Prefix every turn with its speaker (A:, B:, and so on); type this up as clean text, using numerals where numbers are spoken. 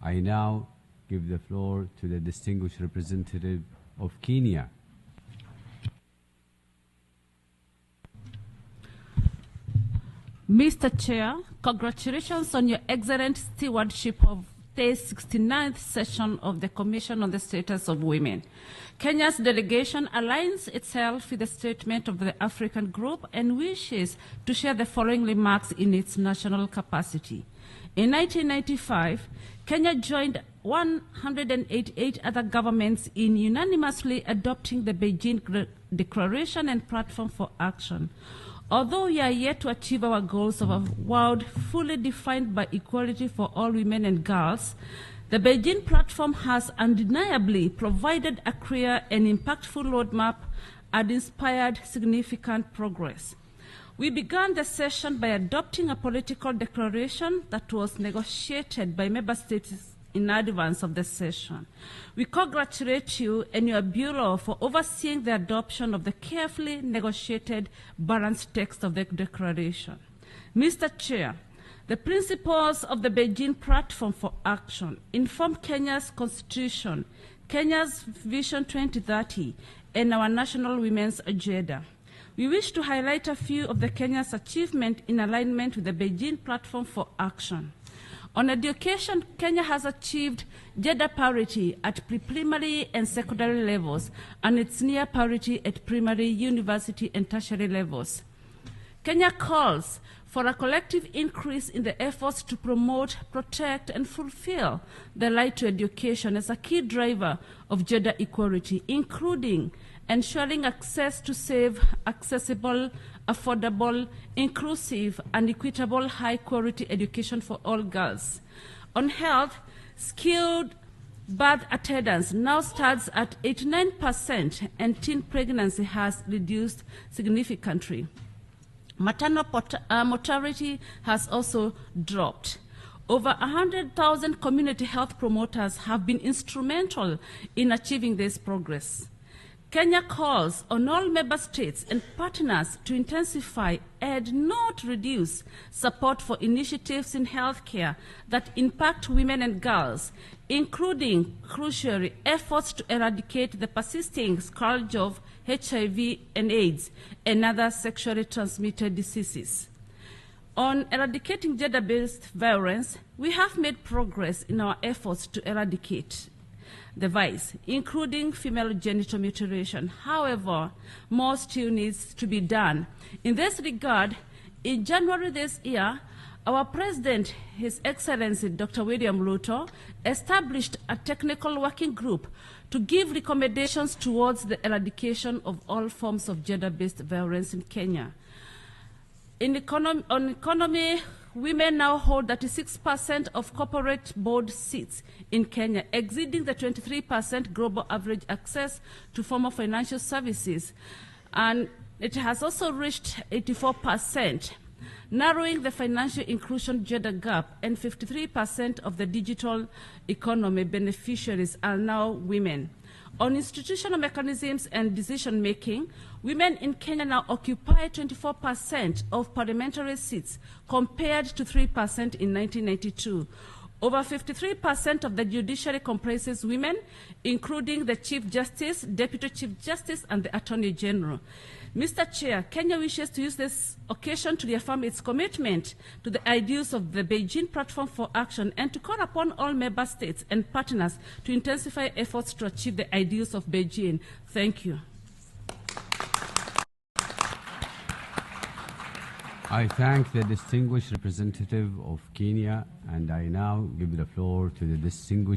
A: I now give the floor to the distinguished representative of Kenya.
B: Mr. Chair, congratulations on your excellent stewardship of the 69th session of the Commission on the Status of Women. Kenya's delegation aligns itself with the statement of the African group and wishes to share the following remarks in its national capacity. In 1995, Kenya joined 188 other governments in unanimously adopting the Beijing Declaration and Platform for Action. Although we are yet to achieve our goals of a world fully defined by equality for all women and girls, the Beijing Platform has undeniably provided a clear and impactful roadmap and inspired significant progress. We began the session by adopting a political declaration that was negotiated by member states in advance of the session. We congratulate you and your Bureau for overseeing the adoption of the carefully negotiated, balanced text of the declaration. Mr. Chair, the principles of the Beijing Platform for Action inform Kenya's Constitution, Kenya's Vision 2030, and our national women's agenda. We wish to highlight a few of the Kenya's achievements in alignment with the Beijing Platform for Action. On education, Kenya has achieved gender parity at pre-primary and secondary levels, and it's near parity at primary, university, and tertiary levels. Kenya calls for a collective increase in the efforts to promote, protect, and fulfill the right to education as a key driver of gender equality, including ensuring access to safe, accessible, affordable, inclusive, and equitable high-quality education for all girls. On health, skilled birth attendance now stands at 89%, and teen pregnancy has reduced significantly. Maternal mortality has also dropped. Over 100,000 community health promoters have been instrumental in achieving this progress. Kenya calls on all member states and partners to intensify and not reduce support for initiatives in healthcare that impact women and girls, including, crucially, efforts to eradicate the persisting scourge of HIV and AIDS and other sexually transmitted diseases. On eradicating gender-based violence, we have made progress in our efforts to eradicate the vice, including female genital mutilation. However, more still needs to be done. In this regard, in January this year, our President, His Excellency Dr. William Ruto, established a technical working group to give recommendations towards the eradication of all forms of gender-based violence in Kenya. On economy, women now hold 36% of corporate board seats in Kenya, exceeding the 23% global average access to formal financial services. And it has also reached 84%, narrowing the financial inclusion gender gap, and 53% of the digital economy beneficiaries are now women. On institutional mechanisms and decision-making, women in Kenya now occupy 24% of parliamentary seats, compared to 3% in 1992. Over 53% of the judiciary comprises women, including the Chief Justice, Deputy Chief Justice, and the Attorney General. Mr. Chair, Kenya wishes to use this occasion to reaffirm its commitment to the ideals of the Beijing Platform for Action and to call upon all member states and partners to intensify efforts to achieve the ideals of Beijing. Thank you.
A: I thank the distinguished representative of Kenya, and I now give the floor to the distinguished